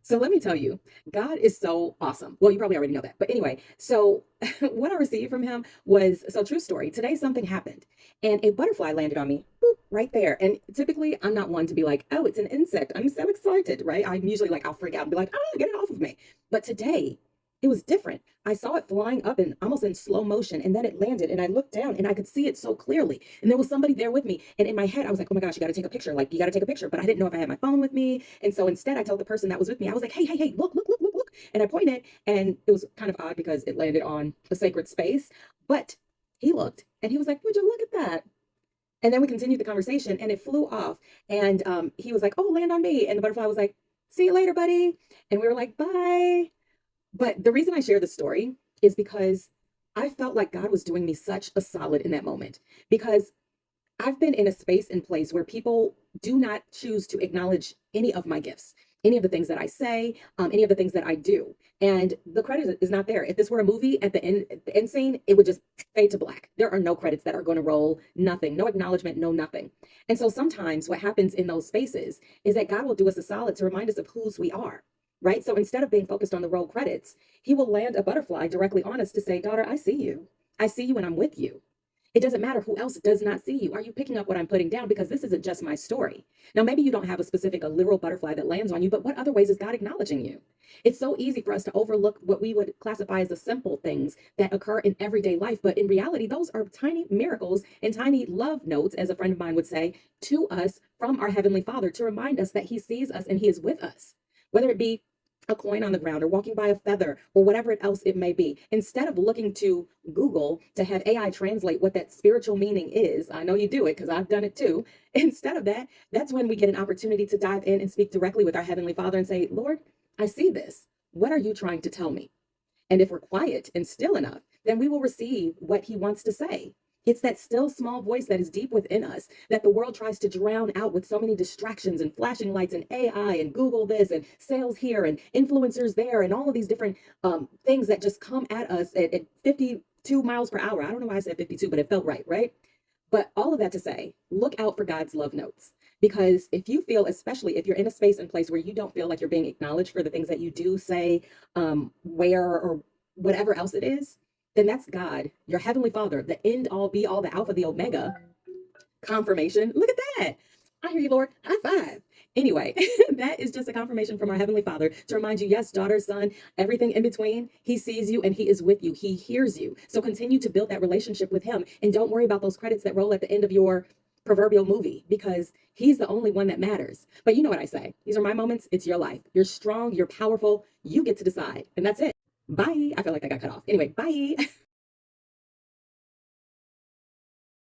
So let me tell you, God is so awesome. Well, you probably already know that. But anyway, so what I received from him was so true story. Today something happened and a butterfly landed on me boop, right there. And typically I'm not one to be like, oh, it's an insect. I'm so excited, right? I'm usually like, I'll freak out and be like, oh, get it off of me. But today it was different. I saw it flying up and almost in slow motion, and then it landed, and I looked down and I could see it so clearly. And there was somebody there with me. And in my head, I was like, oh my gosh, you got to take a picture. Like, you got to take a picture. But I didn't know if I had my phone with me. And so instead, I told the person that was with me, I was like, hey, hey, hey, look, look, look, look, look. And I pointed, and it was kind of odd because it landed on a sacred space. But he looked and he was like, would you look at that? And then we continued the conversation and it flew off. And he was like, oh, land on me. And the butterfly was like, see you later, buddy. And we were like, bye. But the reason I share the story is because I felt like God was doing me such a solid in that moment because I've been in a space and place where people do not choose to acknowledge any of my gifts, any of the things that I say, any of the things that I do. And the credit is not there. If this were a movie at the end scene, it would just fade to black. There are no credits that are going to roll, nothing, no acknowledgement, no nothing. And so sometimes what happens in those spaces is that God will do us a solid to remind us of whose we are. Right. So instead of being focused on the roll credits, he will land a butterfly directly on us to say, daughter, I see you. I see you and I'm with you. It doesn't matter who else does not see you. Are you picking up what I'm putting down? Because this isn't just my story. Now, maybe you don't have a specific, a literal butterfly that lands on you, but what other ways is God acknowledging you? It's so easy for us to overlook what we would classify as the simple things that occur in everyday life. But in reality, those are tiny miracles and tiny love notes, as a friend of mine would say, to us from our Heavenly Father to remind us that He sees us and He is with us. Whether it be a coin on the ground or walking by a feather or whatever else it may be. Instead of looking to Google to have AI translate what that spiritual meaning is, I know you do it because I've done it too. Instead of that, that's when we get an opportunity to dive in and speak directly with our Heavenly Father and say, Lord, I see this. What are you trying to tell me? And if we're quiet and still enough, then we will receive what He wants to say. It's that still small voice that is deep within us that the world tries to drown out with so many distractions and flashing lights and AI and Google this and sales here and influencers there and all of these different things that just come at us at 52 miles per hour. I don't know why I said 52, but it felt right, right? But all of that to say, look out for God's love notes. Because if you feel, especially if you're in a space and place where you don't feel like you're being acknowledged for the things that you do, say, wear, or whatever else it is, then that's God, your Heavenly Father, the end all be all, the Alpha, the Omega, confirmation. Look at that. I hear you, Lord. High five. Anyway, that is just a confirmation from our Heavenly Father to remind you, yes, daughter, son, everything in between, He sees you and He is with you. He hears you. So continue to build that relationship with Him and don't worry about those credits that roll at the end of your proverbial movie because He's the only one that matters. But you know what I say? These are my moments. It's your life. You're strong. You're powerful. You get to decide. And that's it. Bye. I feel like I got cut off. Anyway, bye.